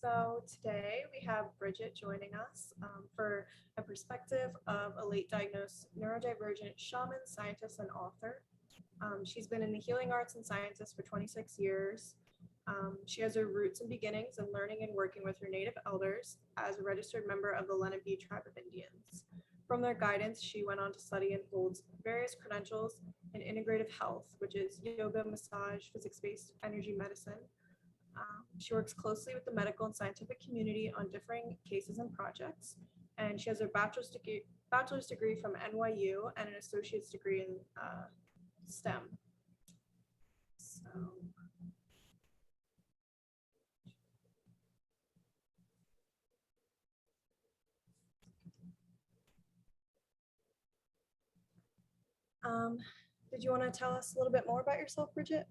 So today we have Bridget joining us for a perspective of a late diagnosed neurodivergent shaman, scientist, and author. She's been in the healing arts and sciences for 26 years. She has her roots and beginnings in learning and working with her native elders as a registered member of the Lenape tribe of Indians. From their guidance, she went on to study and holds various credentials in integrative health, which is yoga, massage, physics-based energy medicine. She works closely with the medical and scientific community on differing cases and projects, and she has a bachelor's degree from NYU and an associate's degree in STEM. So. Did you want to tell us a little bit more about yourself, Bridget?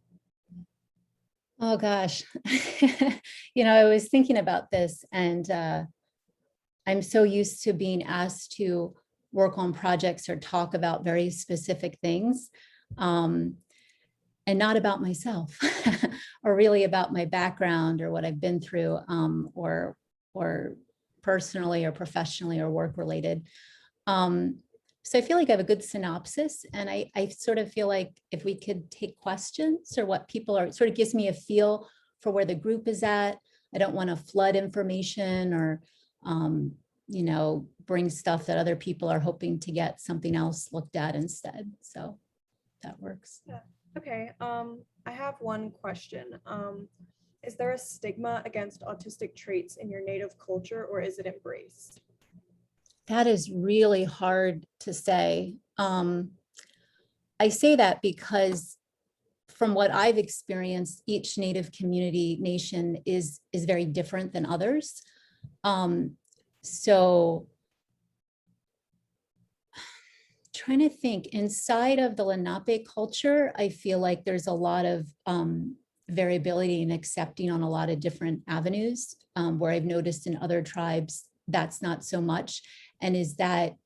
Oh gosh, I was thinking about this, and I'm so used to being asked to work on projects or talk about very specific things, and not about myself or really about my background or what I've been through, or personally or professionally or work related. So I feel like I have a good synopsis, and I sort of feel like if we could take questions or what people are, it sort of gives me a feel for where the group is at. I don't want to flood information or, bring stuff that other people are hoping to get something else looked at instead. So that works. Yeah. Okay. I have one question. Is there a stigma against autistic traits in your native culture, or is it embraced? That is really hard to say. I say that because from what I've experienced, each Native community nation is very different than others. So trying to think, inside of the Lenape culture, I feel like there's a lot of variability and accepting on a lot of different avenues, where I've noticed in other tribes, that's not so much. And is that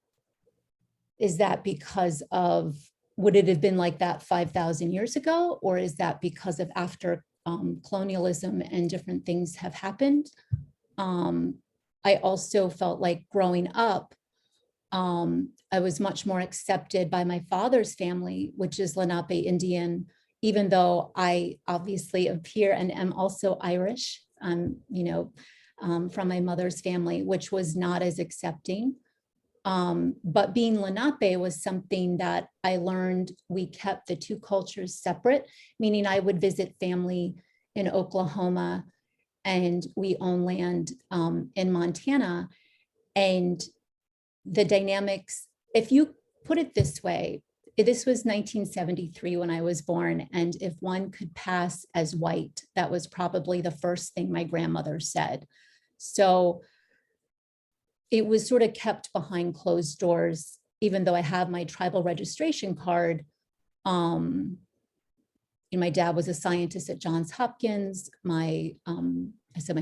because of, would it have been like that 5,000 years ago? Or is that because of after colonialism and different things have happened? I also felt like growing up, I was much more accepted by my father's family, which is Lenape Indian, even though I obviously appear and am also Irish, from my mother's family, which was not as accepting. But being Lenape was something that I learned we kept the two cultures separate, meaning I would visit family in Oklahoma and we own land in Montana. And the dynamics, if you put it this way, this was 1973 when I was born. And if one could pass as white, that was probably the first thing my grandmother said. So it was sort of kept behind closed doors, even though I have my tribal registration card. My dad was a scientist at Johns Hopkins. My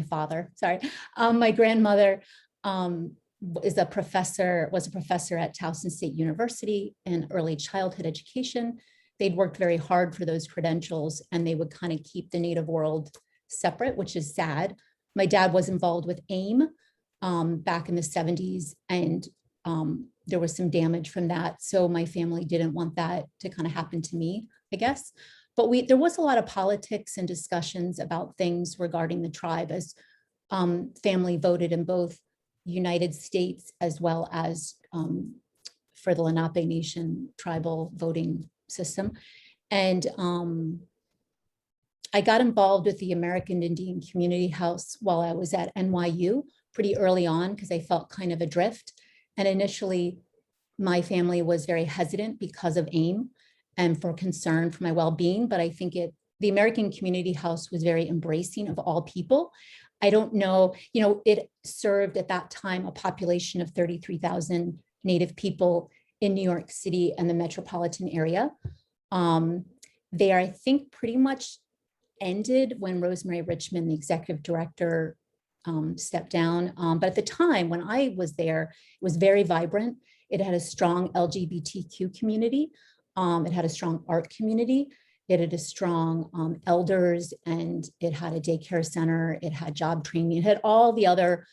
father, sorry. My grandmother was a professor at Towson State University in early childhood education. They'd worked very hard for those credentials, and they would kind of keep the Native world separate, which is sad. My dad was involved with AIM back in the 70s, and there was some damage from that. So my family didn't want that to kind of happen to me, I guess. But there was a lot of politics and discussions about things regarding the tribe, as family voted in both United States as well as for the Lenape Nation tribal voting system. And I got involved with the American Indian Community House while I was at NYU pretty early on, because I felt kind of adrift. And initially, my family was very hesitant because of AIM and for concern for my well-being. But I think the American Community House was very embracing of all people. I don't know, it served at that time a population of 33,000 Native people in New York City and the metropolitan area. They are, I think, pretty much ended when Rosemary Richmond, the executive director, stepped down. But at the time when I was there, it was very vibrant. It had a strong LGBTQ community. It had a strong art community. It had a strong elders, and it had a daycare center. It had job training. It had all the other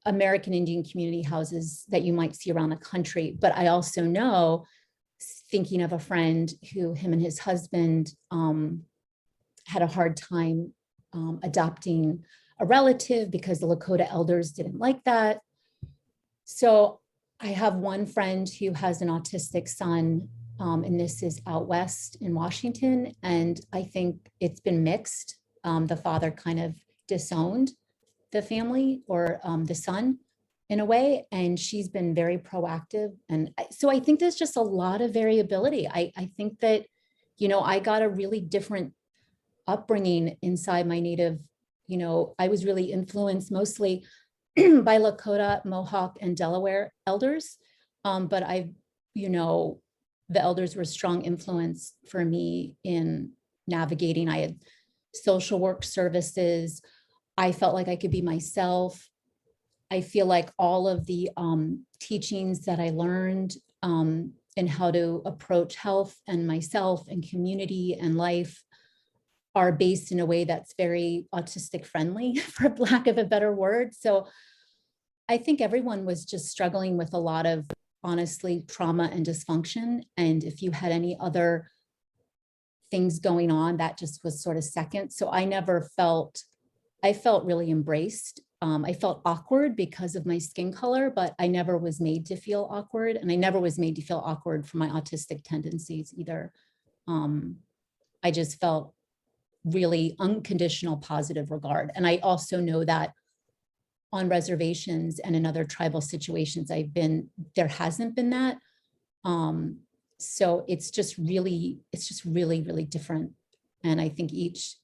American Indian community houses that you might see around the country. But I also know, thinking of a friend who him and his husband had a hard time adopting a relative because the Lakota elders didn't like that. So I have one friend who has an autistic son, and this is out west in Washington. And I think it's been mixed. The father kind of disowned the family, or the son, in a way, and she's been very proactive. And so I think there's just a lot of variability. I think that, I got a really different upbringing inside my native, I was really influenced mostly by Lakota, Mohawk, and Delaware elders. But the elders were a strong influence for me in navigating. I had social work services. I felt like I could be myself. I feel like all of the teachings that I learned in how to approach health and myself and community and life are based in a way that's very autistic friendly, for lack of a better word. So I think everyone was just struggling with a lot of, honestly, trauma and dysfunction. And if you had any other things going on, that just was sort of second. So I felt really embraced. I felt awkward because of my skin color, but I never was made to feel awkward. And I never was made to feel awkward for my autistic tendencies either. I just felt really unconditional positive regard. And I also know that on reservations and in other tribal situations there hasn't been that. So it's just really, really different. And I think each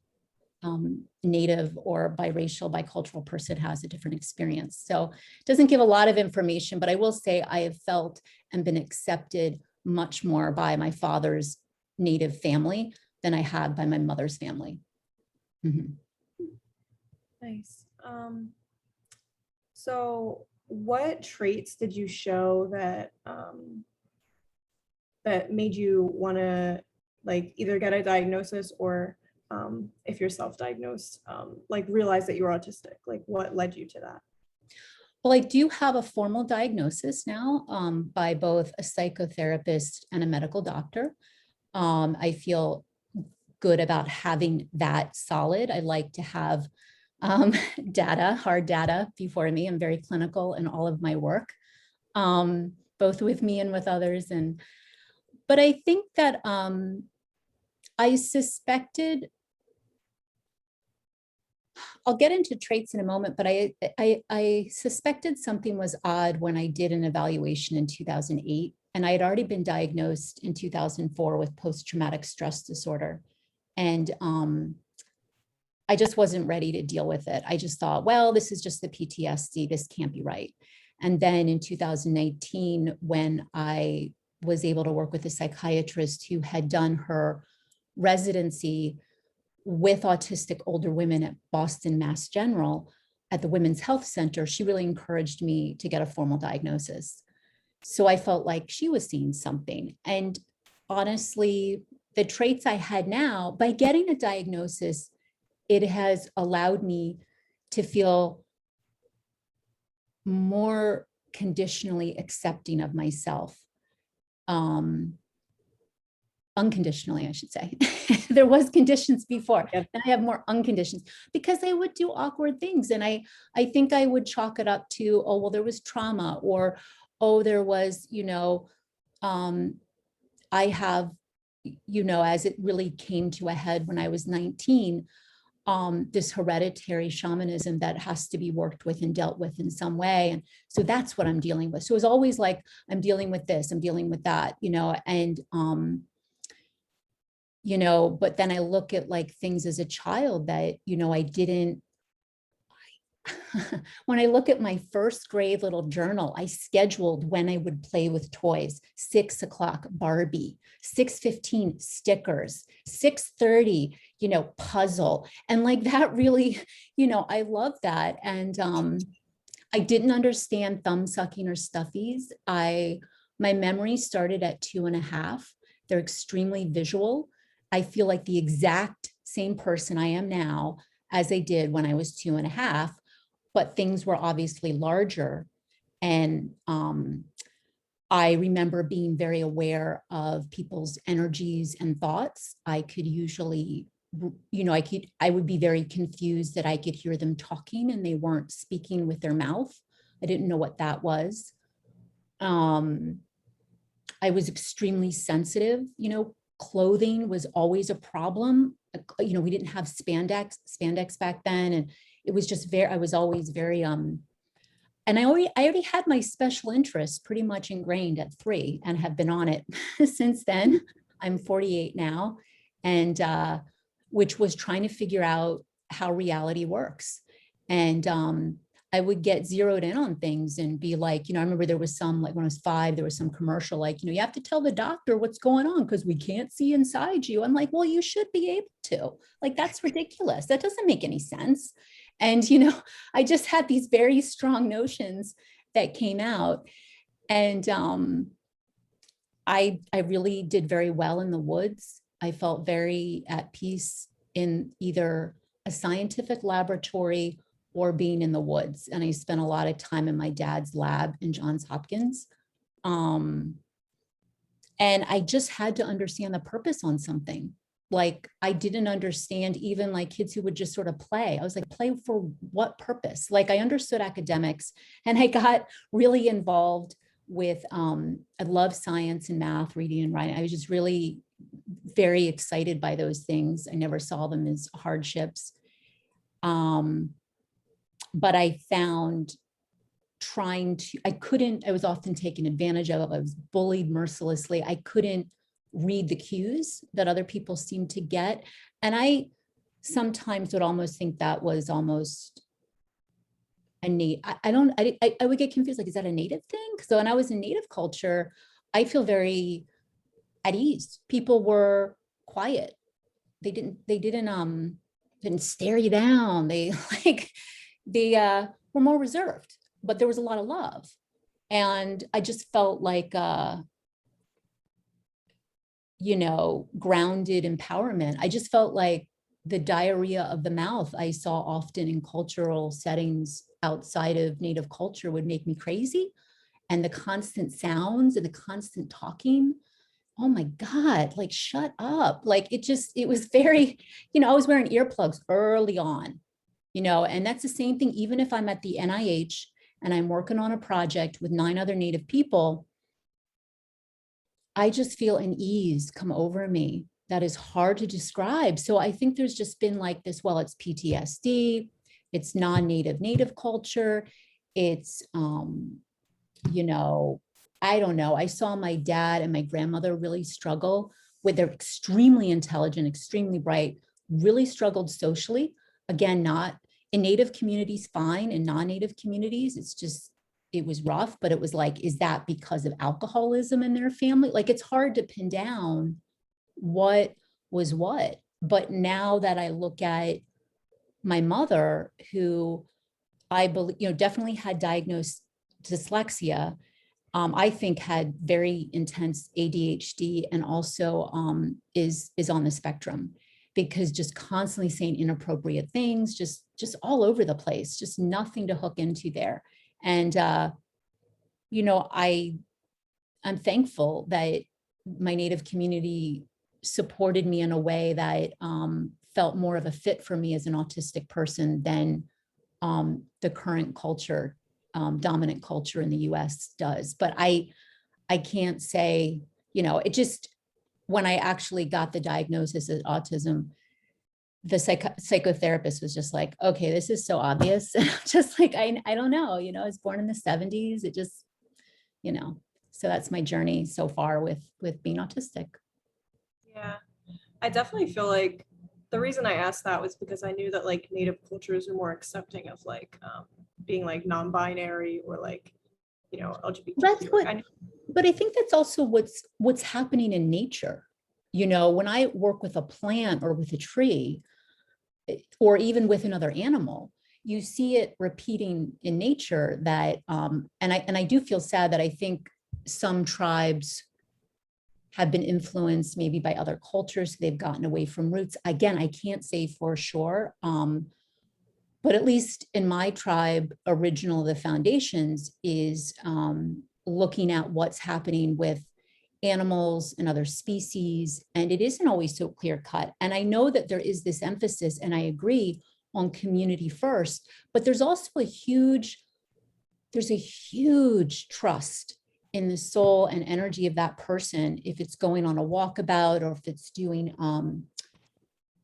Native or biracial, bicultural person has a different experience. So it doesn't give a lot of information, but I will say I have felt and been accepted much more by my father's Native family than I had by my mother's family. Mm-hmm. Nice. So what traits did you show that that made you want to either get a diagnosis, or if you're self-diagnosed, realize that you're autistic? What led you to that? Well, I do have a formal diagnosis now by both a psychotherapist and a medical doctor. I feel good about having that solid. I like to have hard data before me. I'm very clinical in all of my work, both with me and with others. But I think that I suspected, I'll get into traits in a moment, but I suspected something was odd when I did an evaluation in 2008. And I had already been diagnosed in 2004 with post-traumatic stress disorder. And I just wasn't ready to deal with it. I just thought, well, this is just the PTSD. This can't be right. And then in 2019, when I was able to work with a psychiatrist who had done her residency with autistic older women at Boston Mass General at the Women's Health Center, she really encouraged me to get a formal diagnosis. So I felt like she was seeing something. And honestly, the traits I had now, by getting a diagnosis, it has allowed me to feel more conditionally accepting of myself. Unconditionally, I should say. There was conditions before, and I have more unconditions because I would do awkward things. And I think I would chalk it up to, oh, well, there was trauma, or, oh, there was, I have, as it really came to a head when I was 19, this hereditary shamanism that has to be worked with and dealt with in some way. And so that's what I'm dealing with. So it's always like, I'm dealing with this, I'm dealing with that, and, but then I look at things as a child that, I didn't, when I look at my first grade little journal, I scheduled when I would play with toys: 6 o'clock Barbie, 6:15 stickers, 6:30, puzzle. And that really, I love that. And I didn't understand thumb sucking or stuffies. My memory started at 2.5. They're extremely visual. I feel like the exact same person I am now as I did when I was 2.5, but things were obviously larger. And I remember being very aware of people's energies and thoughts. I could usually, I would be very confused that I could hear them talking and they weren't speaking with their mouth. I didn't know what that was. I was extremely sensitive, clothing was always a problem. We didn't have spandex back then. And it was just I was always very, and I already had my special interests pretty much ingrained at 3 and have been on it since then. I'm 48 now, and which was trying to figure out how reality works. And I would get zeroed in on things and be like, I remember there was some, like when I was 5, there was some commercial, like, you have to tell the doctor what's going on because we can't see inside you. I'm like, well, you should be able to. Like, that's ridiculous. That doesn't make any sense. And, I just had these very strong notions that came out. And I really did very well in the woods. I felt very at peace in either a scientific laboratory or being in the woods. And I spent a lot of time in my dad's lab in Johns Hopkins. And I just had to understand the purpose on something. Like, I didn't understand even like kids who would just sort of play. I was like, play for what purpose? Like, I understood academics, and I got really involved with, I love science and math, reading and writing. I was just really very excited by those things. I never saw them as hardships. But I found I was often taken advantage of. I was bullied mercilessly. I couldn't read the cues that other people seemed to get. And I sometimes would almost think that was almost innate. I would get confused, like, is that a native thing? So when I was in native culture, I feel very at ease. People were quiet. They didn't stare you down. They were more reserved, but there was a lot of love. And I just felt like, grounded empowerment. I just felt like the diarrhea of the mouth I saw often in cultural settings outside of native culture would make me crazy. And the constant sounds and the constant talking, oh my God, like, shut up. Like, it was very, I was wearing earplugs early on, and that's the same thing. Even if I'm at the NIH and I'm working on a project with 9 other Native people, I just feel an ease come over me that is hard to describe. So I think there's just been like this, well, it's PTSD, it's non-native culture. It's, I don't know. I saw my dad and my grandmother really struggle with, they're extremely intelligent, extremely bright, really struggled socially. Again, not in native communities, fine. In non-native communities, it was rough, but it was like, is that because of alcoholism in their family? Like, it's hard to pin down what was what. But now that I look at my mother, who I believe, definitely had diagnosed dyslexia, I think had very intense ADHD, and also is on the spectrum, because just constantly saying inappropriate things, just all over the place, just nothing to hook into there. And, I'm thankful that my Native community supported me in a way that felt more of a fit for me as an autistic person than the current culture, dominant culture in the US does. But I can't say, it just, when I actually got the diagnosis of autism, the psychotherapist was just like, okay, this is so obvious. And I'm just like, I don't know, I was born in the 70s. It just, so that's my journey so far with being autistic. Yeah, I definitely feel like the reason I asked that was because I knew that like native cultures are more accepting of like being like non-binary or like, LGBTQ. That's what, but I think that's also what's happening in nature. When I work with a plant or with a tree, or even with another animal, you see it repeating in nature that, and I do feel sad that I think some tribes have been influenced maybe by other cultures. They've gotten away from roots. Again, I can't say for sure. But at least in my tribe, original of the foundations is looking at what's happening with animals and other species. And it isn't always so clear cut. And I know that there is this emphasis, and I agree, on community first, but there's also a huge trust in the soul and energy of that person, if it's going on a walkabout or if it's doing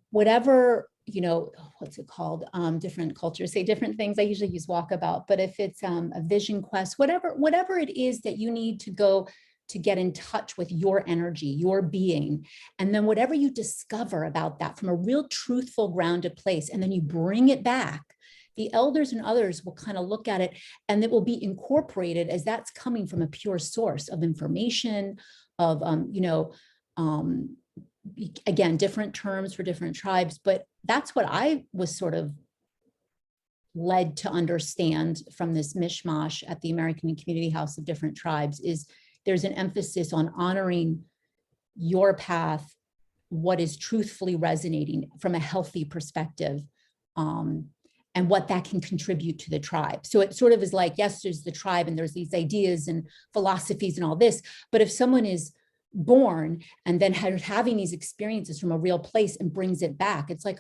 whatever, what's it called? Different cultures say different things. I usually use walkabout, but if it's a vision quest, whatever it is that you need to go to get in touch with your energy, your being, and then whatever you discover about that from a real truthful, grounded place, and then you bring it back, the elders and others will kind of look at it, and it will be incorporated as that's coming from a pure source of information, of again, different terms for different tribes, but that's what I was sort of led to understand from this mishmash at the American Community House of different tribes. Is there's an emphasis on honoring your path, what is truthfully resonating from a healthy perspective, and what that can contribute to the tribe. So it sort of is like, yes, there's the tribe and there's these ideas and philosophies and all this, but if someone is born and then having these experiences from a real place and brings it back, it's like,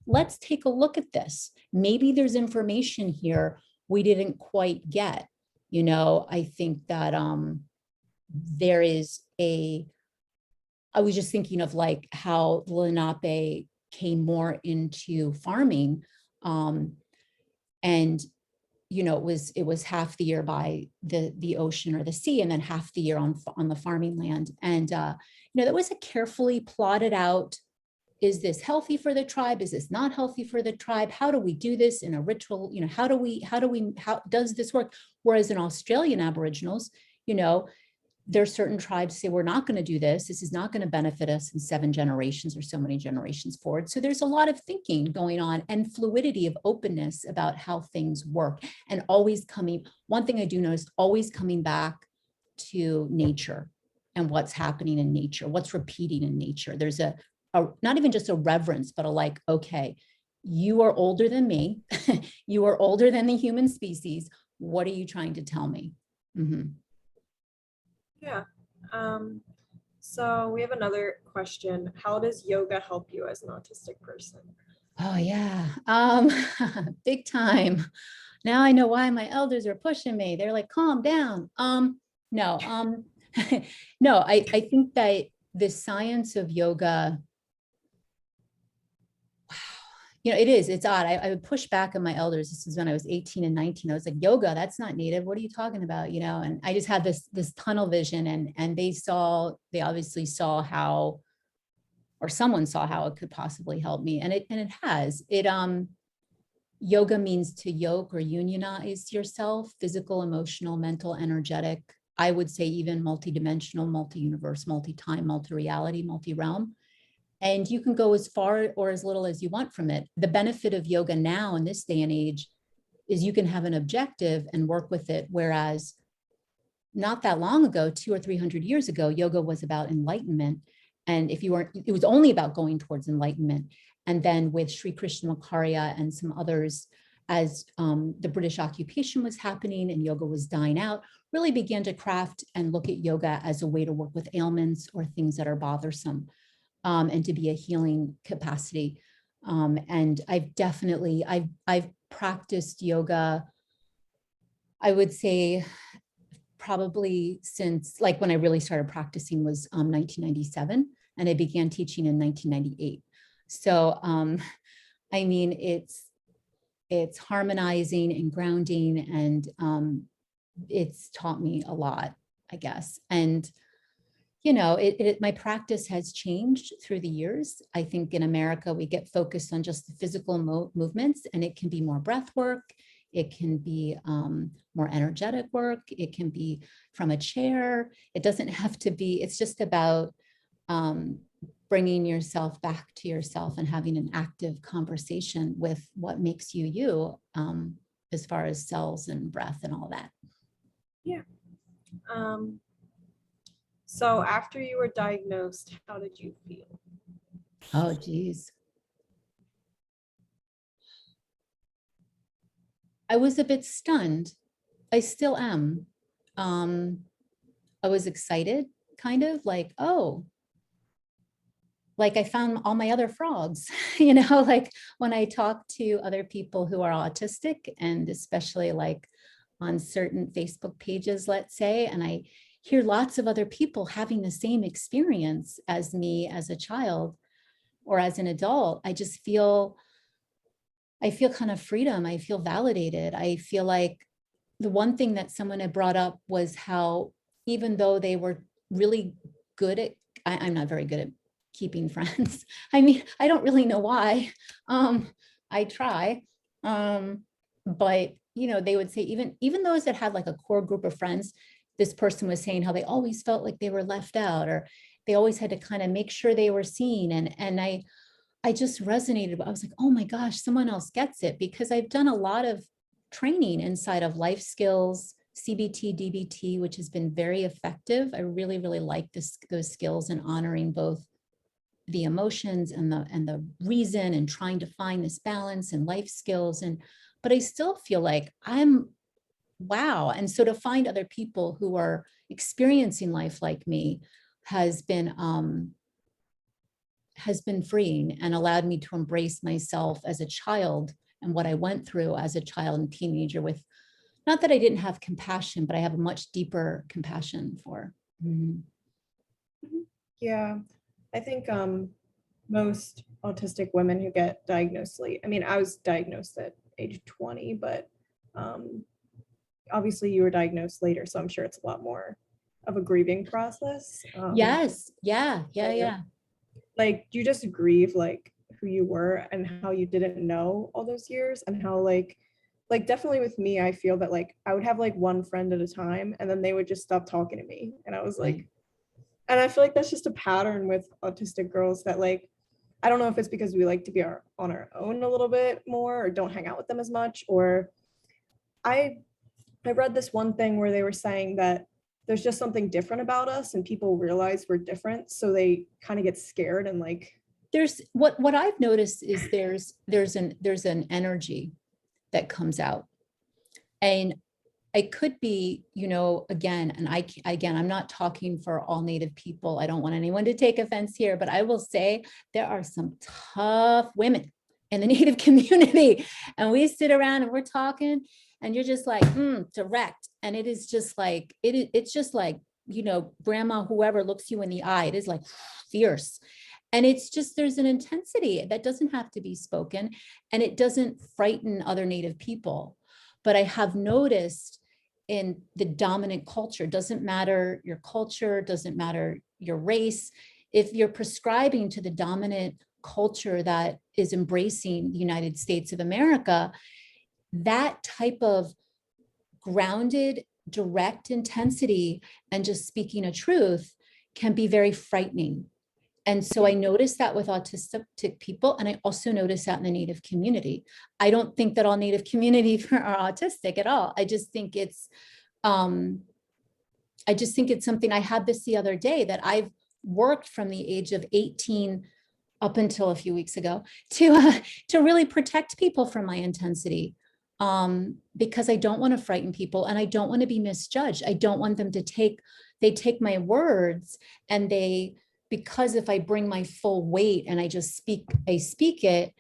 let's take a look at this. Maybe there's information here we didn't quite get. I think that there is I was just thinking of like how the Lenape came more into farming, and it was half the year by the ocean or the sea, and then half the year on the farming land. And that was a carefully plotted out, is this healthy for the tribe? Is this not healthy for the tribe? How do we do this in a ritual? How does this work? Whereas in Australian Aboriginals, there are certain tribes say, we're not going to do this. This is not going to benefit us in 7 generations or so many generations forward. So there's a lot of thinking going on and fluidity of openness about how things work, and always one thing I do notice, always coming back to nature and what's happening in nature, what's repeating in nature. There's a not even just a reverence, but a like, okay, you are older than me. You are older than the human species. What are you trying to tell me? Mm-hmm. Yeah. So we have another question. How does yoga help you as an autistic person? Oh yeah, big time. Now I know why my elders are pushing me. They're like, calm down. No, no, I think that the science of yoga, it's odd. I would push back on my elders. This is when I was 18 and 19. I was like, yoga, that's not native. What are you talking about? And I just had this tunnel vision, and they obviously saw how, or someone saw how it could possibly help me. And it has. Yoga means to yoke or unionize yourself, physical, emotional, mental, energetic. I would say even multidimensional, multi-universe, multi-time, multi-reality, multi-realm. And you can go as far or as little as you want from it. The benefit of yoga now in this day and age is you can have an objective and work with it. Whereas not that long ago, 200 or 300 years ago, yoga was about enlightenment. And if you weren't, it was only about going towards enlightenment. And then with Sri Krishnamacharya and some others, as the British occupation was happening and yoga was dying out, really began to craft and look at yoga as a way to work with ailments or things that are bothersome. And to be a healing capacity. And I've practiced yoga, I would say probably since, like when I really started practicing was 1997, and I began teaching in 1998. So, I mean, it's harmonizing and grounding, and it's taught me a lot, I guess. And my practice has changed through the years. I think in America, we get focused on just the physical movements, and it can be more breath work. It can be more energetic work. It can be from a chair. It doesn't have to be, it's just about bringing yourself back to yourself and having an active conversation with what makes you you, as far as cells and breath and all that. Yeah. So after you were diagnosed, how did you feel? Oh, geez. I was a bit stunned. I still am. Um, I was excited, kind of like, oh, like I found all my other frogs, like when I talk to other people who are autistic, and especially like on certain Facebook pages, let's say, and I hear lots of other people having the same experience as me as a child or as an adult, I feel kind of freedom. I feel validated. I feel like the one thing that someone had brought up was how even though they were really good at, I'm not very good at keeping friends. I mean, I don't really know why. I try. But they would say even those that had like a core group of friends, this person was saying how they always felt like they were left out, or they always had to kind of make sure they were seen. And I just resonated. I was like, oh my gosh, someone else gets it, because I've done a lot of training inside of life skills, CBT, DBT, which has been very effective. I really, really like those skills and honoring both the emotions and the reason, and trying to find this balance and life skills. But I still feel like I'm wow. And so to find other people who are experiencing life like me has been freeing, and allowed me to embrace myself as a child and what I went through as a child and teenager, with not that I didn't have compassion, but I have a much deeper compassion for. Mhm. Yeah, I think most autistic women who get diagnosed late, I mean, I was diagnosed at age 20, but um, obviously you were diagnosed later, so I'm sure it's a lot more of a grieving process. Yes. Yeah. Yeah. Yeah. Like, do you just grieve like who you were and how you didn't know all those years, and how like definitely with me, I feel that like I would have like one friend at a time, and then they would just stop talking to me, and I was like, Right. and I feel like that's just a pattern with autistic girls, that like I don't know if it's because we like to be on our own a little bit more, or don't hang out with them as much, or I I read this one thing where they were saying that there's just something different about us, and people realize we're different, so they kind of get scared and like, There's what I've noticed is there's an energy that comes out. And it could be, again, and again, I'm not talking for all Native people. I don't want anyone to take offense here, but I will say there are some tough women in the Native community. And we sit around and we're talking, and you're just like, direct. And it is just like, it's just like, grandma, whoever looks you in the eye, it is like fierce. And it's just, there's an intensity that doesn't have to be spoken, and it doesn't frighten other Native people. But I have noticed in the dominant culture, doesn't matter your culture, doesn't matter your race, if you're prescribing to the dominant culture that is embracing the United States of America, that type of grounded, direct intensity and just speaking a truth can be very frightening. And so I noticed that with autistic people, and I also noticed that in the Native community. I don't think that all Native communities are autistic at all. Um, I just think it's something. I had this the other day, that I've worked from the age of 18 up until a few weeks ago to really protect people from my intensity, because I don't want to frighten people, and I don't want to be misjudged. I don't want them to take my words, and because if I bring my full weight and I speak it,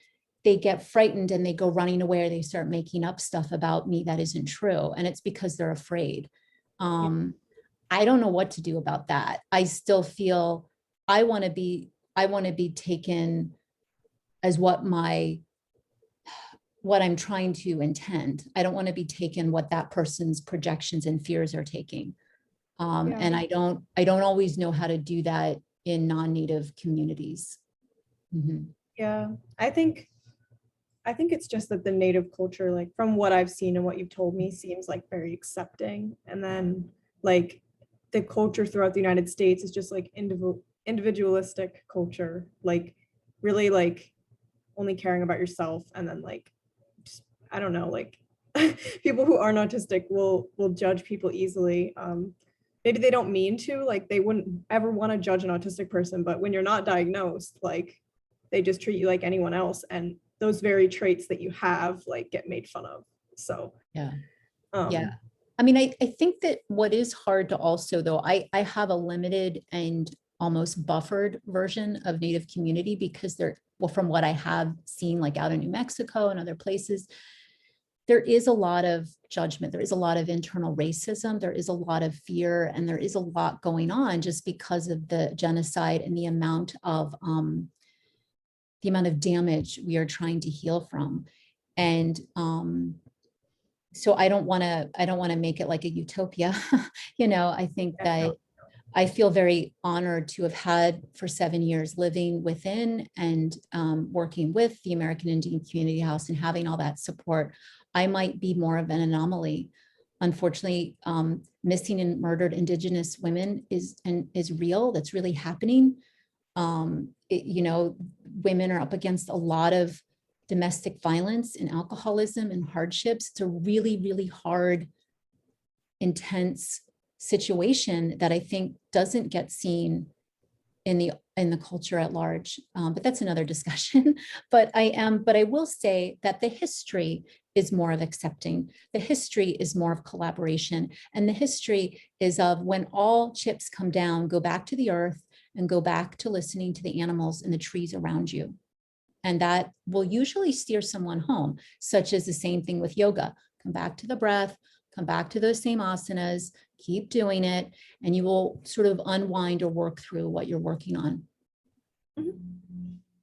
they get frightened and they go running away, or they start making up stuff about me that isn't true. And it's because they're afraid. Um, I don't know what to do about that. I still feel I want to be taken as what I'm trying to intend. I don't want to be taken what that person's projections and fears are taking. yeah. And I don't always know how to do that in non-Native communities. Mhm. Yeah, I think it's just that the Native culture, like from what I've seen and what you've told me, seems like very accepting. And then like the culture throughout the United States is just like individualistic culture, like really like only caring about yourself. And then like, just, I don't know, like people who aren't autistic will judge people easily. maybe they don't mean to, like they wouldn't ever want to judge an autistic person, but when you're not diagnosed, like they just treat you like anyone else, and those very traits that you have like get made fun of. So Yeah. um Yeah. I mean, I think that what is hard to also, though, I have a limited and almost buffered version of Native community because they're, well, from what I have seen, like out in New Mexico and other places, there is a lot of judgment. There is a lot of internal racism. There is a lot of fear, and there is a lot going on just because of the genocide and the amount of damage we are trying to heal from. And so I don't want to make it like a utopia. I think that I feel very honored to have had for 7 years living within and working with the American Indian Community House and having all that support. I might be more of an anomaly. Unfortunately, missing and murdered Indigenous women is real. That's really happening. Women are up against a lot of domestic violence and alcoholism and hardships. It's a really, really hard, intense situation that I think doesn't get seen in the culture at large. But that's another discussion. But I will say that the history is more of accepting. The history is more of collaboration. And the history is of when all chips come down, go back to the earth and go back to listening to the animals and the trees around you. And that will usually steer someone home, such as the same thing with yoga. Come back to the breath, come back to those same asanas, keep doing it, and you will sort of unwind or work through what you're working on.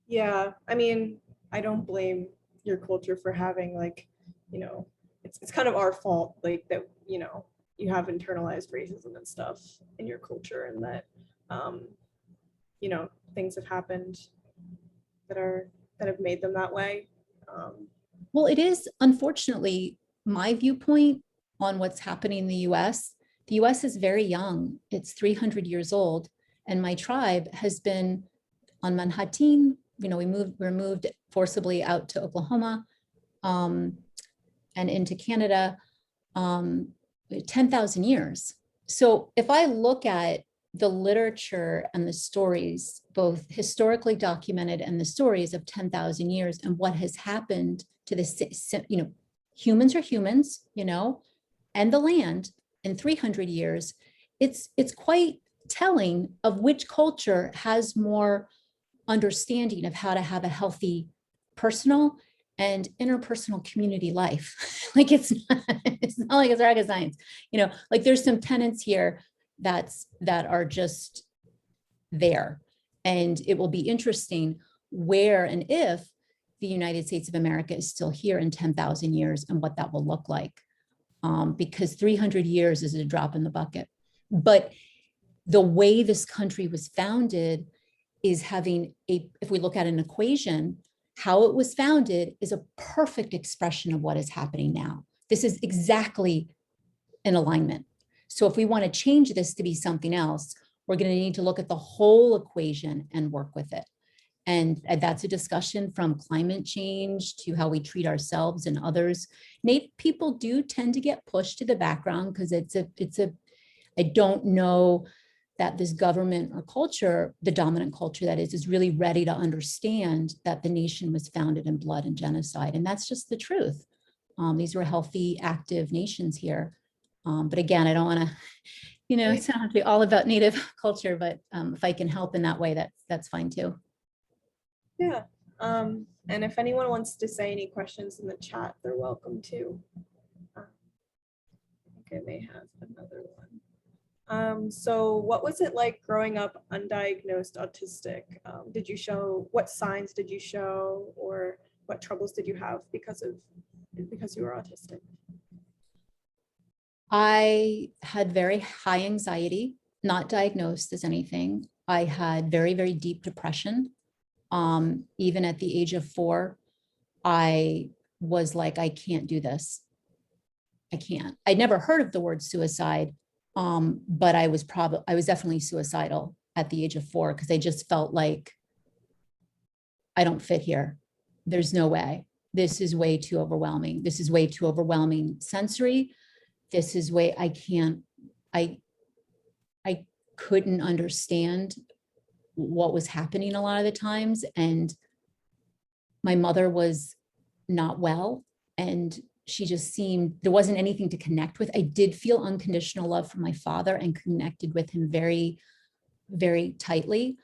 Yeah, I mean, I don't blame your culture for having like, it's kind of our fault, like that, you have internalized racism and stuff in your culture, and that things have happened that have made them that way. Well, it is unfortunately my viewpoint on what's happening in the US. The US is very young. It's 300 years old. And my tribe has been on Manhattan. We're moved forcibly out to Oklahoma and into Canada, 10,000 years. So if I look at the literature and the stories, both historically documented and the stories of 10,000 years and what has happened to this, humans are humans, and the land in 300 years, it's quite telling of which culture has more understanding of how to have a healthy personal and interpersonal community life. Like it's not like it's rocket science, like there's some tenets here that are just there. And it will be interesting where and if the United States of America is still here in 10,000 years and what that will look like. Because 300 years is a drop in the bucket. But the way this country was founded is having if we look at an equation, how it was founded is a perfect expression of what is happening now. This is exactly in alignment. So if we want to change this to be something else, we're going to need to look at the whole equation and work with it. And that's a discussion from climate change to how we treat ourselves and others. Native people do tend to get pushed to the background because I don't know that this government or culture, the dominant culture that is really ready to understand that the nation was founded in blood and genocide. And that's just the truth. These were healthy, active nations here. But again, I don't want to, it's not have to be all about Native culture, but if I can help in that way, that's fine too. Yeah. And if anyone wants to say any questions in the chat, they're welcome to. I think I may have another one. So what was it like growing up undiagnosed autistic? What signs did you show, or what troubles did you have because you were autistic? I had very high anxiety, not diagnosed as anything. I had very, very deep depression. Even at the age of 4, I was like, I can't do this. I can't. I'd never heard of the word suicide, but I was definitely suicidal at the age of 4 because I just felt like I don't fit here. There's no way. This is way too overwhelming. This is way too overwhelming sensory. This is way I couldn't understand what was happening a lot of the times. And my mother was not well, and she just seemed, there wasn't anything to connect with. I did feel unconditional love from my father and connected with him very, very tightly.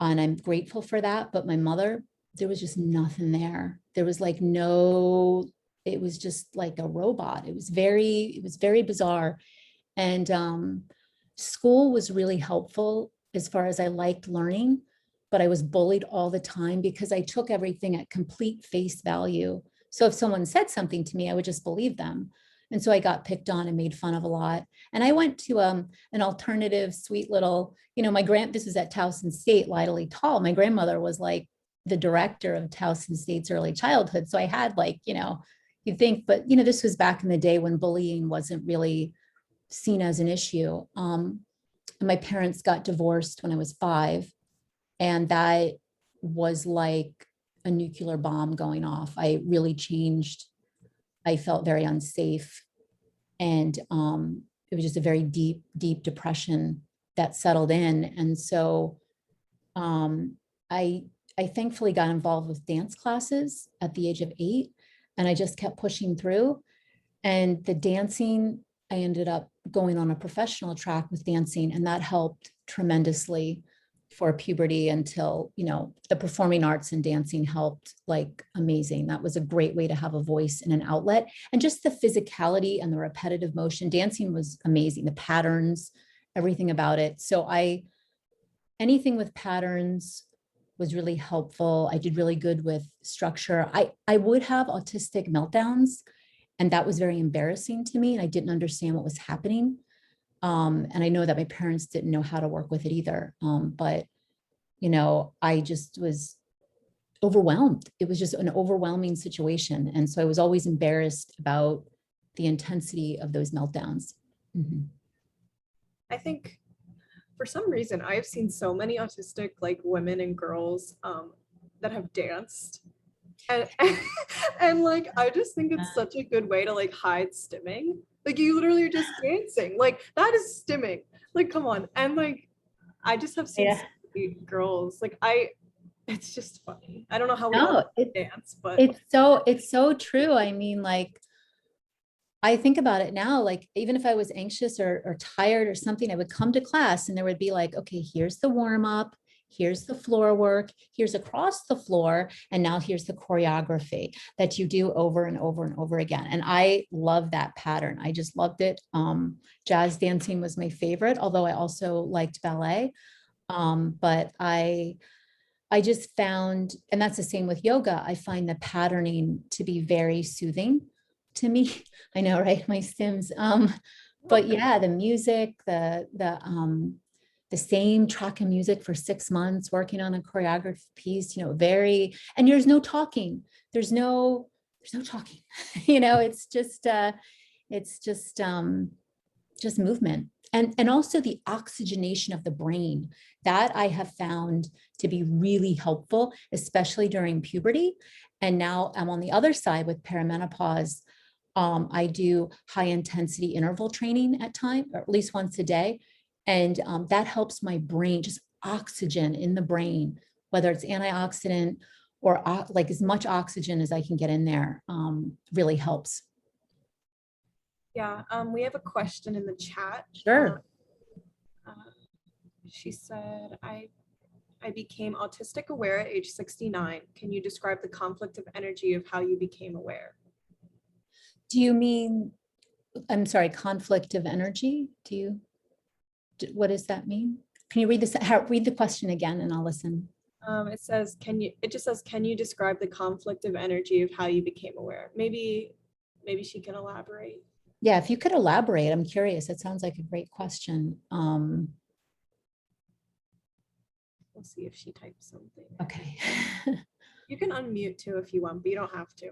And I'm grateful for that. But my mother, there was just nothing there. There was like no, it was just like a robot. It was very bizarre. And school was really helpful as far as I liked learning, but I was bullied all the time because I took everything at complete face value. So if someone said something to me, I would just believe them. And so I got picked on and made fun of a lot. And I went to an alternative, sweet little, this was at Towson State, Lytle Tall. My grandmother was like the director of Towson State's early childhood. So I had like, you'd think, but this was back in the day when bullying wasn't really seen as an issue. And my parents got divorced when I was 5. And that was like a nuclear bomb going off. I really changed. I felt very unsafe. And it was just a very deep, deep depression that settled in. And so I thankfully got involved with dance classes at the age of 8. And I just kept pushing through. And the dancing, I ended up going on a professional track with dancing, and that helped tremendously for puberty until, the performing arts and dancing helped like amazing. That was a great way to have a voice and an outlet. And just the physicality and the repetitive motion, dancing was amazing. The patterns, everything about it. So anything with patterns was really helpful. I did really good with structure. I would have autistic meltdowns, and that was very embarrassing to me. And I didn't understand what was happening. And I know that my parents didn't know how to work with it either. But, I just was overwhelmed. It was just an overwhelming situation. And so I was always embarrassed about the intensity of those meltdowns. Mhm. I think for some reason I've seen so many autistic like women and girls that have danced. And, and like I just think it's such a good way to like hide stimming. Like you literally are just dancing. Like that is stimming. Like come on. And like I just have seen so many girls. Like it's just funny. I don't know how we all dance, but it's so true. I mean, like I think about it now, like even if I was anxious or tired or something, I would come to class and there would be like, okay, here's the warm up, here's the floor work, here's across the floor, and now here's the choreography that you do over and over and over again. And I love that pattern. I just loved it. Jazz dancing was my favorite, although I also liked ballet. But I just found, and that's the same with yoga, I find the patterning to be very soothing to me. I know, right? My stims. But yeah, the music, the same track of music for 6 months, working on a choreographed piece, and there's no talking. There's no talking, it's just movement. And also the oxygenation of the brain that I have found to be really helpful, especially during puberty. And now I'm on the other side with perimenopause. I do high intensity interval training at time, or at least once a day. And that helps my brain, just oxygen in the brain, whether it's antioxidant or like as much oxygen as I can get in there, really helps. Yeah, we have a question in the chat. Sure. She said, I became autistic aware at age 69. Can you describe the conflict of energy of how you became aware? Do you mean, I'm sorry, conflict of energy? What does that mean? Can you read this? Read the question again and I'll listen. It says, it just says, can you describe the conflict of energy of how you became aware? Maybe she can elaborate. Yeah, if you could elaborate, I'm curious. It sounds like a great question. We'll see if she types something. Okay. You can unmute too if you want, but you don't have to.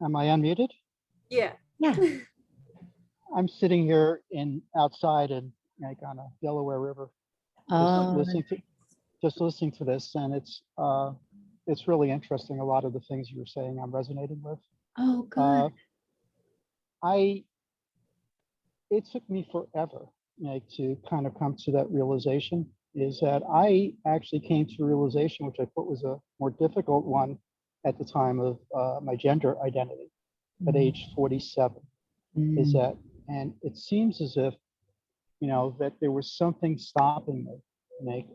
Am I unmuted? Yeah. Yeah. I'm sitting here outside and like on a Delaware River, just listening to this, and it's it's really interesting. A lot of the things you were saying, I'm resonating with. Oh, Uh, good. I it took me forever, like, to kind of come to that realization. Is that I actually came to a realization, which I thought was a more difficult one at the time of my gender identity at Mm, age 47. Is mm, that, and it seems as if, that there was something stopping me, like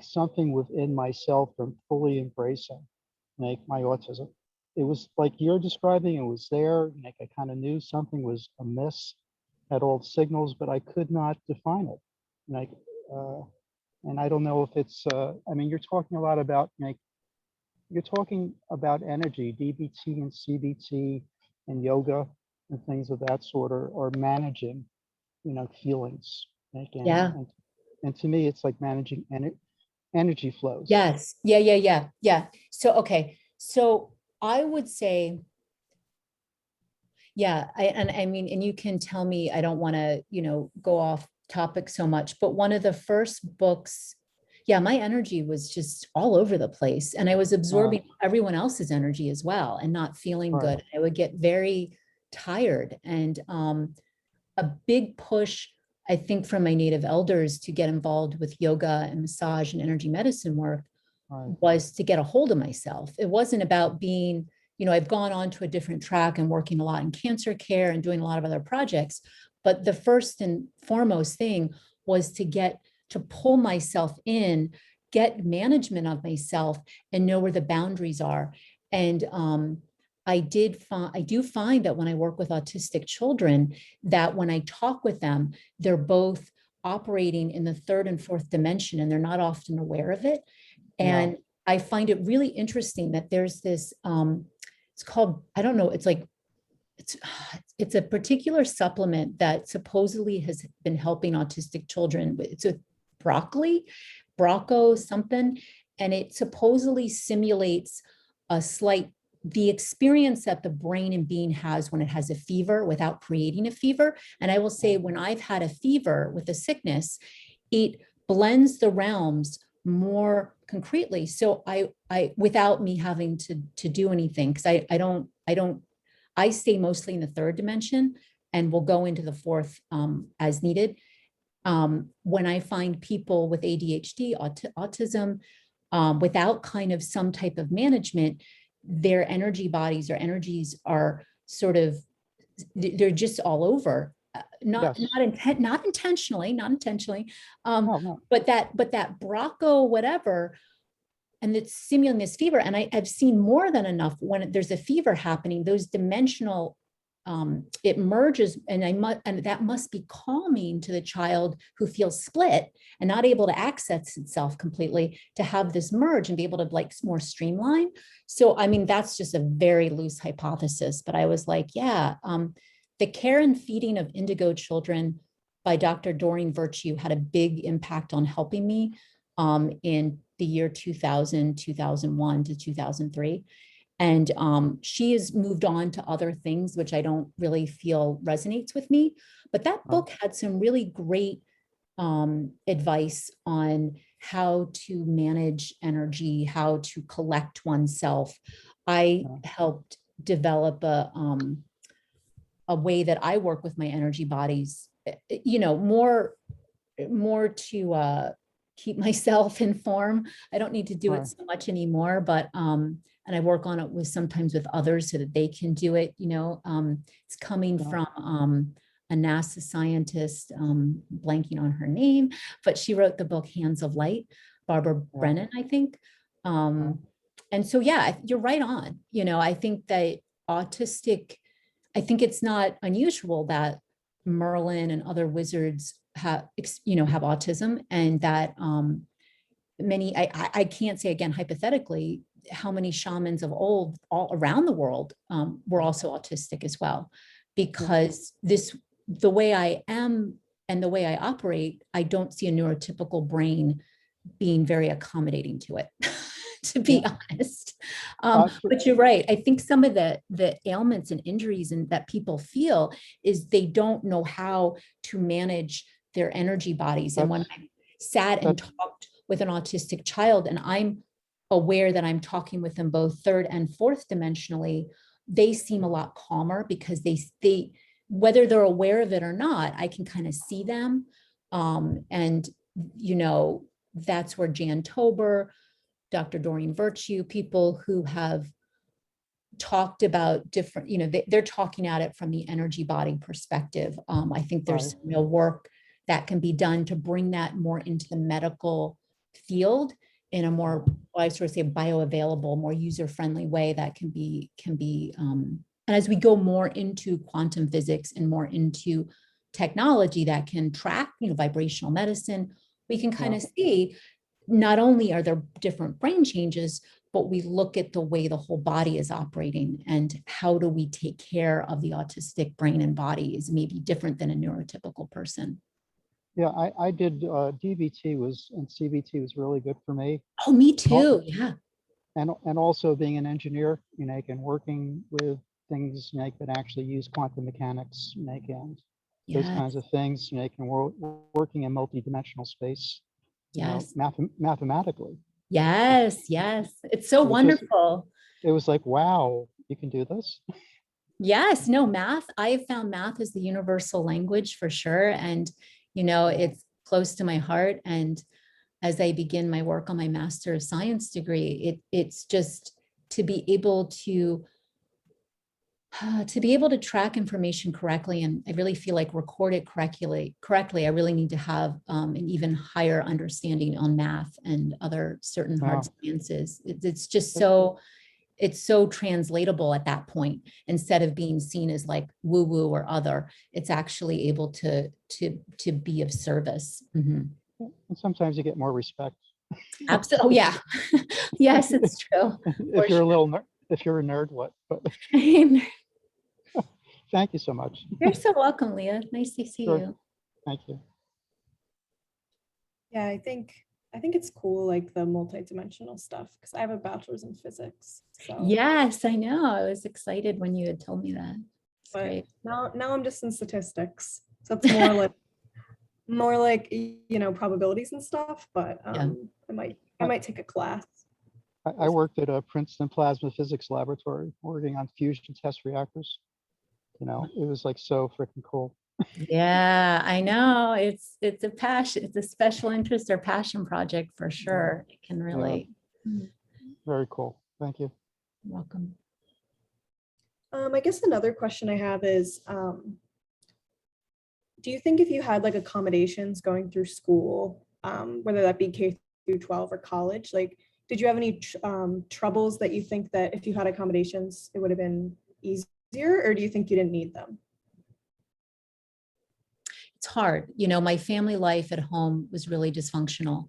something within myself from fully embracing, like, my autism. It was like you're describing, it was there, like I kind of knew something was amiss, had all the signals, but I could not define it. Like, uh, and I don't know if it's, I mean, you're talking a lot about, like, you're talking about energy, DBT and CBT and yoga and things of that sort, are managing, feelings. Like, yeah. and to me, it's like managing energy flows. Yes. Yeah. Yeah. Yeah. Yeah. So, okay. So I would say, yeah, and I mean, and you can tell me, I don't want to, go off topic so much, but one of the first books, yeah, my energy was just all over the place and I was Uh, absorbing everyone else's energy as well and not feeling right, good. I would get very tired and a big push, I think, from my native elders to get involved with yoga and massage and energy medicine work right, was to get a hold of myself. It wasn't about being, I've gone on to a different track and working a lot in cancer care and doing a lot of other projects. But the first and foremost thing was to pull myself in, get management of myself, and know where the boundaries are. And I do find that when I work with autistic children, that when I talk with them, they're both operating in the third and fourth dimension, and they're not often aware of it. yeah, And I find it really interesting that there's this, it's called, I don't know, it's it's a particular supplement that supposedly has been helping autistic children. It's a Brocco something, and it supposedly simulates a slight the experience that the brain and being has when it has a fever without creating a fever. And I will say, when I've had a fever with a sickness, it blends the realms more concretely. So I without me having to do anything, because I stay mostly in the third dimension and will go into the fourth as needed. When I find people with ADHD, autism, without kind of some type of management, their energy bodies or energies are sort of, they're just all over. yes. Not intentionally, No, no, but that Brocco whatever, and it's simulating this fever. And I've seen more than enough when there's a fever happening, those dimensional, it merges, and that must be calming to the child who feels split and not able to access itself completely, to have this merge and be able to like more streamline. So, I mean, that's just a very loose hypothesis, but I was like, yeah, The Care and Feeding of Indigo Children by Dr. Doreen Virtue had a big impact on helping me in the year 2000, 2001 to 2003. And she has moved on to other things, which I don't really feel resonates with me. But that right, book had some really great advice on how to manage energy, how to collect oneself. I yeah, helped develop a way that I work with my energy bodies, more to keep myself in form. I don't need to do it right, so much anymore, but and I work on it with sometimes with others so that they can do it. It's coming yeah, from a NASA scientist, blanking on her name, but she wrote the book Hands of Light, Barbara yeah, Brennan, I think. yeah, And so, yeah, you're right on. I think that autistic, I think it's not unusual that Merlin and other wizards have autism, and that many, I can't say again, hypothetically, how many shamans of old all around the world were also autistic as well, yeah, because the way I am and the way I operate, I don't see a neurotypical brain being very accommodating to it, to yeah. be honest. For, But you're right. I think some of the ailments and injuries and that people feel is they don't know how to manage their energy bodies. And when that's I sat and that's talked with an autistic child, and I'm aware that I'm talking with them both third and fourth dimensionally, they seem a lot calmer because they whether they're aware of it or not, I can kind of see them. And, you know, that's where Jan Tober, Dr. Doreen Virtue, people who have talked about different, you know, they're talking at it from the energy body perspective. I think there's Right. real work that can be done to bring that more into the medical field in a more, I sort of say, bioavailable, more user-friendly way that can be, and as we go more into quantum physics and more into technology that can track, you know, vibrational medicine, we can kind of see not only are there different brain changes, but we look at the way the whole body is operating and how do we take care of the autistic brain and body is maybe different than a neurotypical person. Yeah, I did DBT and CBT was really good for me. Oh, me too. Yeah. And also being an engineer, you know, and working with things, you know, that actually use quantum mechanics, you know, and those Yes. kinds of things, you know, working in multi-dimensional space, you know, Yes. mathematically. Yes. Yes. It's so It was just, wonderful. it was like, wow, you can do this. Yes. No, math. I have found math is the universal language for sure. And, you know, it's close to my heart. And as I begin my work on my Master of Science degree, it's just to be able to track information correctly, and I really feel like record it correctly, I really need to have an even higher understanding on math and other certain hard Wow. sciences. It's just so, it's so translatable at that point. Instead of being seen as like woo woo or other, it's actually able to be of service. Mhm. And sometimes you get more respect. Absolutely. Oh yeah. Yes, it's true. For If you're a little, if you're a nerd, what? But sure. thank you so much. You're so welcome, Leah. Nice to see Sure. you. Thank you. Yeah, I think it's cool, like the multidimensional stuff, because I have a bachelor's in physics. So, Yes, I know. I was excited when you had told me that. It's but great. now I'm just in statistics. So it's more like you know, probabilities and stuff. But Yeah. I might take a class. I worked at a Princeton Plasma Physics Laboratory working on fusion test reactors. You know, it was like so freaking cool. Yeah, I know. It's a passion, it's a special interest or passion project for sure. It can really. Very cool. Thank you. Welcome. I guess another question I have is, do you think if you had like accommodations going through school, whether that be K through 12 or college, like, did you have any troubles that you think that if you had accommodations, it would have been easier, or do you think you didn't need them? It's hard. You know, my family life at home was really dysfunctional.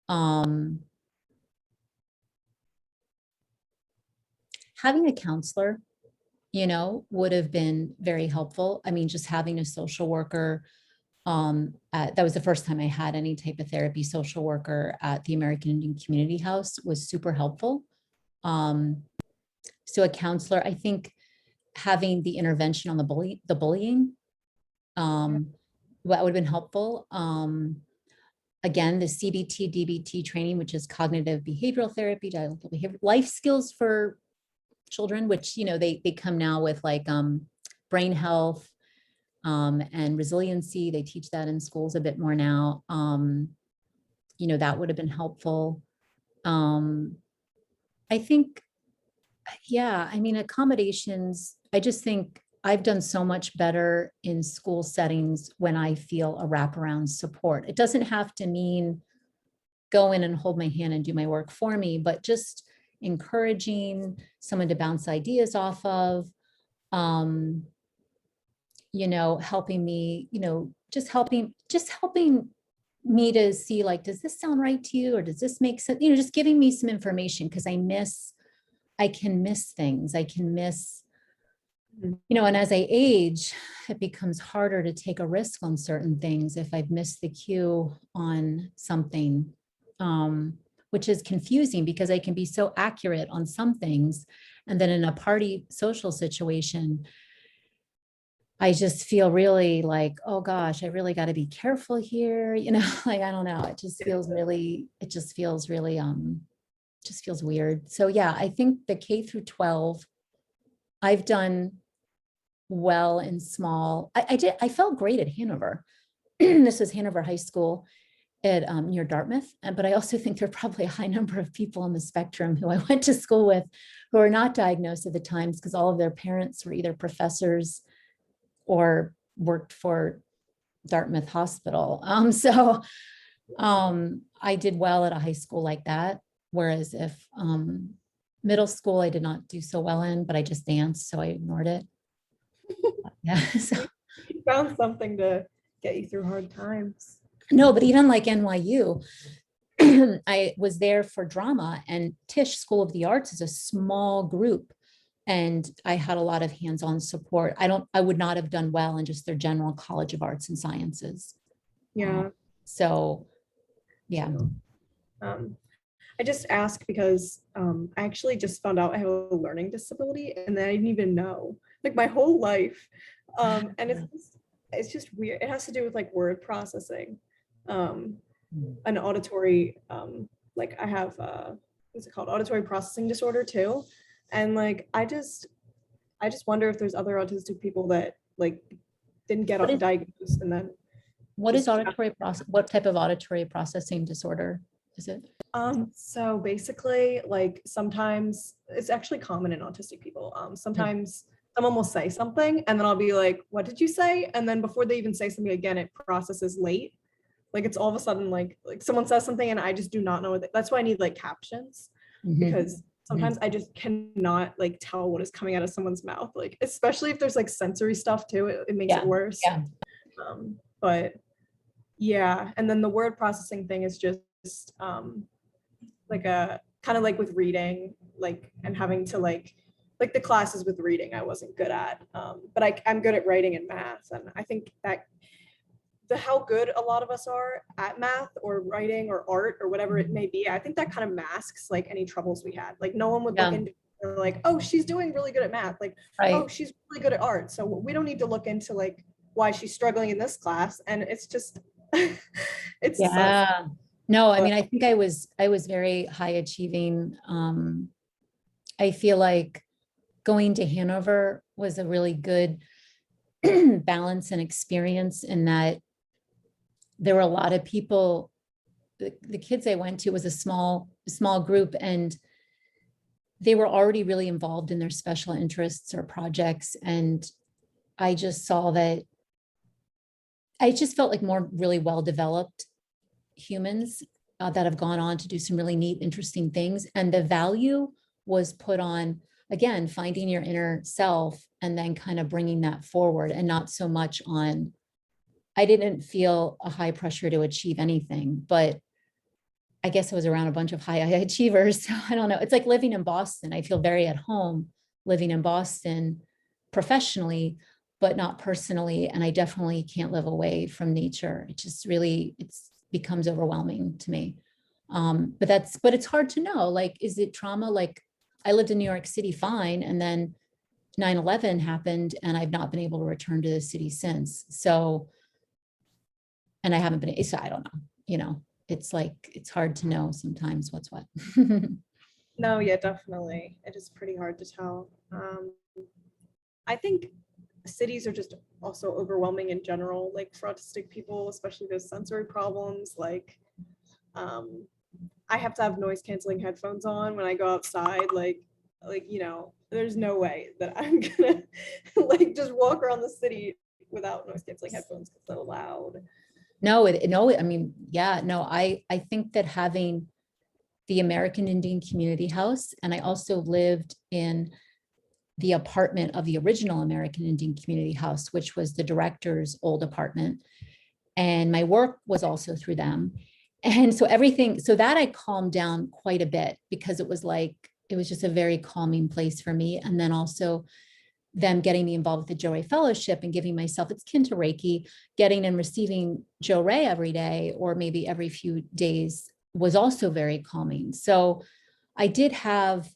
Having a counselor, you know, would have been very helpful. I mean, just having a social worker, that was the first time I had any type of therapy. Social worker at the American Indian Community House was super helpful. So a counselor, I think having the intervention on the bullying, that would have been helpful. Again, the CBT, DBT training, which is cognitive behavioral therapy, dialectical behavior, life skills for children, which, you know, they come now with like brain health and resiliency. They teach that in schools a bit more now. You know, that would have been helpful. I think, yeah, I mean, accommodations, I just think I've done so much better in school settings when I feel a wraparound support. It doesn't have to mean go in and hold my hand and do my work for me, but just encouraging someone to bounce ideas off of, you know, helping me, you know, just helping me to see, like, does this sound right to you? Or does this make sense? You know, just giving me some information, because I can miss things. I can miss, you know, and as I age, it becomes harder to take a risk on certain things if I've missed the cue on something, which is confusing because I can be so accurate on some things. And then in a party social situation, I just feel really like, oh gosh, I really got to be careful here. You know, like, I don't know. It just feels really, just feels weird. So yeah, I think the K through 12, I've done well in small. I felt great at Hanover. This was Hanover High School at near Dartmouth. But I also think there are probably a high number of people on the spectrum who I went to school with who are not diagnosed at the times because all of their parents were either professors or worked for Dartmouth Hospital. I did well at a high school like that. Whereas if middle school, I did not do so well in, but I just danced, so I ignored it. Yeah. So. You found something to get you through hard times. No, but even like NYU, I was there for drama, and Tisch School of the Arts is a small group. And I had a lot of hands-on support. I would not have done well in just their general College of Arts and Sciences. Yeah. So, yeah. I just ask because I actually just found out I have a learning disability, and I didn't even know, like, my whole life. And it's just weird. It has to do with like word processing, an auditory, like I have what's it called, auditory processing disorder too. And like I just wonder if there's other autistic people that like didn't get diagnosed and then. What is auditory process? What type of auditory processing disorder is it? So basically, like sometimes it's actually common in autistic people. Sometimes someone will say something and then I'll be like, what did you say? And then before they even say something again, it processes late. Like it's all of a sudden like someone says something and I just do not know what that's why I need like captions, because sometimes I just cannot like tell what is coming out of someone's mouth. Like, especially if there's like sensory stuff too, it makes it worse. Yeah. But yeah, and then the word processing thing is just like a kind of like with reading, like, and having to like the classes with reading I wasn't good at, but I'm good at writing and math. And I think that how good a lot of us are at math or writing or art or whatever it may be, I think that kind of masks like any troubles we had. Like no one would look into like, oh, she's doing really good at math, like, oh, she's really good at art, so we don't need to look into like why she's struggling in this class. And it's just it's no, I mean, I think I was very high achieving. I feel like going to Hanover was a really good balance and experience in that there were a lot of people, the kids I went to was a small group, and they were already really involved in their special interests or projects. And I just saw that I just felt like more really well-developed humans that have gone on to do some really neat, interesting things. And the value was put on, again, finding your inner self and then kind of bringing that forward, and not so much on, I didn't feel a high pressure to achieve anything, but I guess I was around a bunch of high achievers. So I don't know. It's like living in Boston. I feel very at home living in Boston professionally, but not personally. And I definitely can't live away from nature. It just really, becomes overwhelming to me. But it's hard to know, like, is it trauma? Like I lived in New York City fine, and then 9/11 happened and I've not been able to return to the city since. So, and I haven't been, so I don't know, it's like, it's hard to know sometimes what's what. No, yeah, definitely. It is pretty hard to tell. I think cities are just also overwhelming in general, like for autistic people, especially those sensory problems. Like, I have to have noise canceling headphones on when I go outside. Like, there's no way that I'm gonna like just walk around the city without noise canceling headphones because they're loud. I mean, yeah, no, I think that having the American Indian Community House, and I also lived in the apartment of the original American Indian Community House, which was the director's old apartment. And my work was also through them. And so that I calmed down quite a bit, because it was just a very calming place for me. And then also them getting me involved with the Joe Ray Fellowship and giving myself, it's kin to Reiki, getting and receiving Joe Ray every day or maybe every few days was also very calming. So I did have,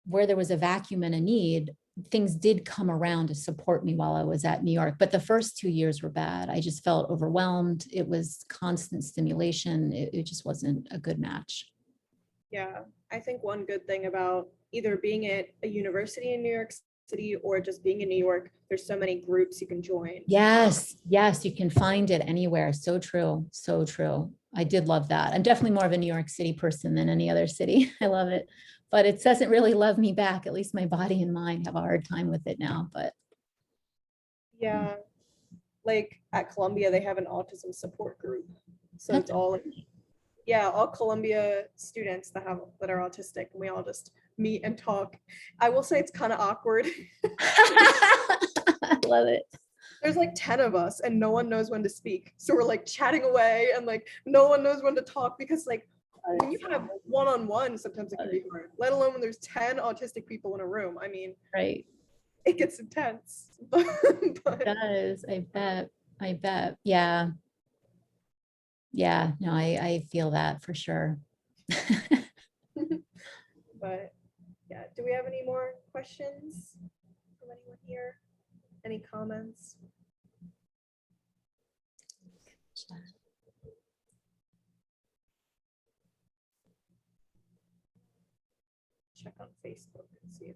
where there was a vacuum and a need, things did come around to support me while I was at New York. But the first 2 years were bad. I just felt overwhelmed. It was constant stimulation. It just wasn't a good match. Yeah, I think one good thing about either being at a university in New York City or just being in New York, there's so many groups you can join. Yes, yes, you can find it anywhere. So true, so true. I did love that. I'm definitely more of a New York City person than any other city. I love it, but it doesn't really love me back. At least my body and mind have a hard time with it now, but Yeah, like at Columbia, they have an autism support group. So that's it's all like, yeah, all Columbia students that are autistic, and we all just meet and talk. I will say it's kind of awkward. I love it. There's like 10 of us and no one knows when to speak. So we're like chatting away and like no one knows when to talk, because like when you have one-on-one, sometimes it can be hard, let alone when there's 10 autistic people in a room. I mean, Right. it gets intense. But It does. I bet. Yeah. Yeah. No, I feel that for sure. but yeah, do we have any more questions from anyone here? Any comments? Check on Facebook and see if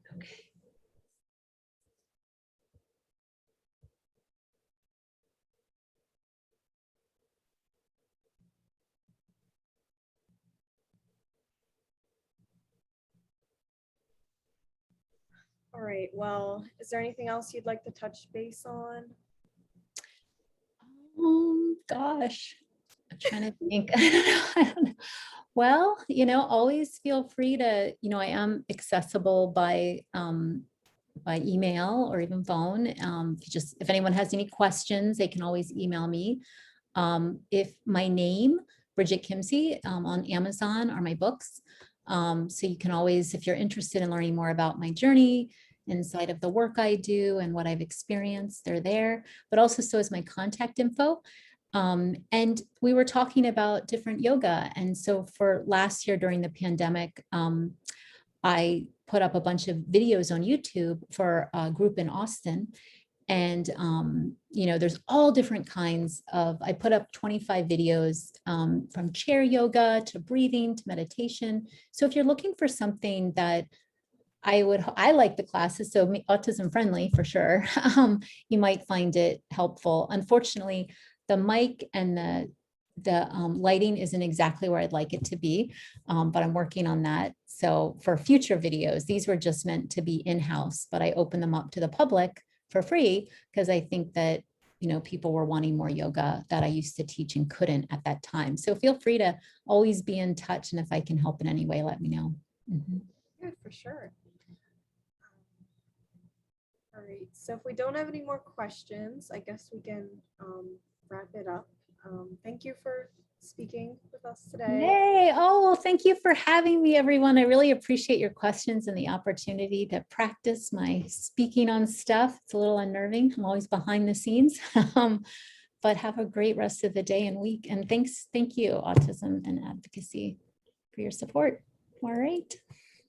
all right, well, is there anything else you'd like to touch base on? Gosh, I'm trying to think. I don't know. Well, always feel free to, I am accessible by email or even phone. If anyone has any questions, they can always email me. If my name, Bridget Kimsey, on Amazon are my books. So you can always, if you're interested in learning more about my journey inside of the work I do and what I've experienced, they're there, but also so is my contact info. And we were talking about different yoga. And so for last year during the pandemic, I put up a bunch of videos on YouTube for a group in Austin. And, there's all different kinds I put up 25 videos from chair yoga to breathing to meditation. So if you're looking for something that I like the classes, so autism friendly for sure. You might find it helpful. Unfortunately, the mic and the lighting isn't exactly where I'd like it to be, but I'm working on that. So for future videos, these were just meant to be in-house, but I open them up to the public for free because I think that, people were wanting more yoga that I used to teach and couldn't at that time. So feel free to always be in touch. And if I can help in any way, let me know. Yeah, for sure. All right, so if we don't have any more questions, I guess we can wrap it up. Thank you for speaking with us today. Yay. Oh, well, thank you for having me, everyone. I really appreciate your questions and the opportunity to practice my speaking on stuff. It's a little unnerving. I'm always behind the scenes, but have a great rest of the day and week. And thank you, Autism and Advocacy, for your support. All right.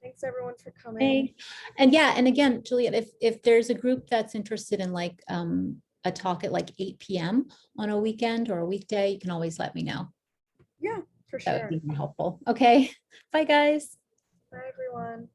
Thanks everyone for coming. Hey. And yeah, and again, Juliet, if there's a group that's interested in like a talk at like 8 p.m. on a weekend or a weekday, you can always let me know. Yeah, for That sure. would be more helpful. Okay. Bye, guys. Bye, everyone.